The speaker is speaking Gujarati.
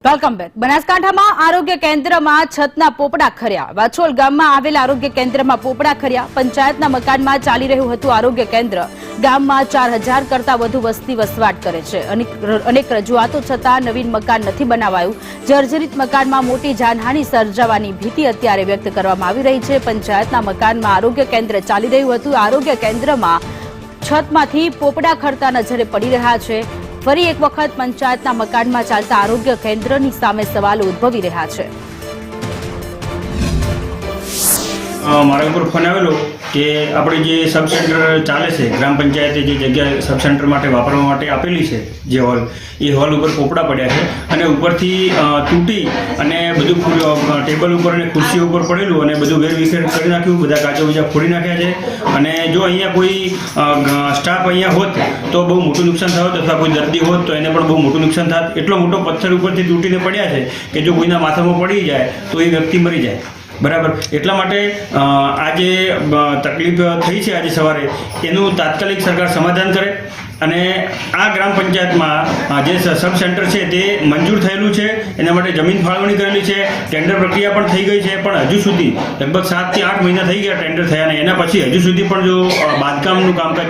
Welcome back. બનાસકાંઠામાં આરોગ્ય કેન્દ્રમાં છતના પોપડા ખર્યા। વાછોલ ગામમાં આવેલા આરોગ્ય કેન્દ્રમાં પોપડા ખર્યા। પંચાયતના મકાનમાં ચાલી રહ્યું હતું આરોગ્ય કેન્દ્ર। ગામમાં 4000 કરતા વધુ વસ્તી વસવાટ કરે છે। અનેક રજૂઆતો છતાં નવીન મકાન નથી બનાવાયું। જર્જરિત મકાનમાં મોટી જાનહાનિ સર્જાવાની ભીતિ અત્યારે વ્યક્ત કરવામાં આવી રહી છે। પંચાયતના મકાનમાં આરોગ્ય કેન્દ્ર ચાલી રહ્યું હતું। આરોગ્ય કેન્દ્રમાં છતમાંથી પોપડા ખરતા નજરે પડી રહ્યા છે। ફરી એક વખત પંચાયતના મકાનમાં ચાલતા આરોગ્ય કેન્દ્રની સામે સવાલો ઉદ્ભવી રહ્યા છે। મારા ઉપર ફોન આવેલો કે આપણે જે સબ સેન્ટર ચાલે છે ગ્રામ પંચાયતે જે જગ્યા સબ સેન્ટર માટે વાપરવા માટે આપેલી છે જે હોલ એ હોલ ઉપર પોપડા પડ્યા છે અને ઉપરથી તૂટી અને બધું ટેબલ ઉપર અને ખુરશી ઉપર પડેલું અને બધું વેરવિખેર કરી નાખ્યું। બધા કાચો બીજા ફોડી નાખ્યા છે અને જો અહીંયા કોઈ સ્ટાફ અહીંયા હોત તો બહુ મોટું નુકસાન થયું અથવા કોઈ દર્દી હોત તો એને પણ બહુ મોટું નુકસાન થાત। એટલો મોટો પથ્થર ઉપરથી તૂટીને પડ્યા છે કે જો કોઈના માથામાં પડી જાય તો એ વ્યક્તિ મરી જાય। બરાબર, એટલા માટે આજે તકલીફ થઈ છે આજે સવારે એનું તાત્કાલિક સરકાર સમાધાન કરે અને આ ગ્રામ પંચાયતમાં જે સબ સેન્ટર છે તે મંજૂર થયેલું છે, એના માટે જમીન ફાળવણી કરેલી છે, ટેન્ડર પ્રક્રિયા પણ થઈ ગઈ છે, પણ હજુ સુધી લગભગ 7 થી 8 મહિના થઈ ગયા ટેન્ડર થયા ને એના પછી હજુ સુધી પણ જો બાંધકામનું કામકાજ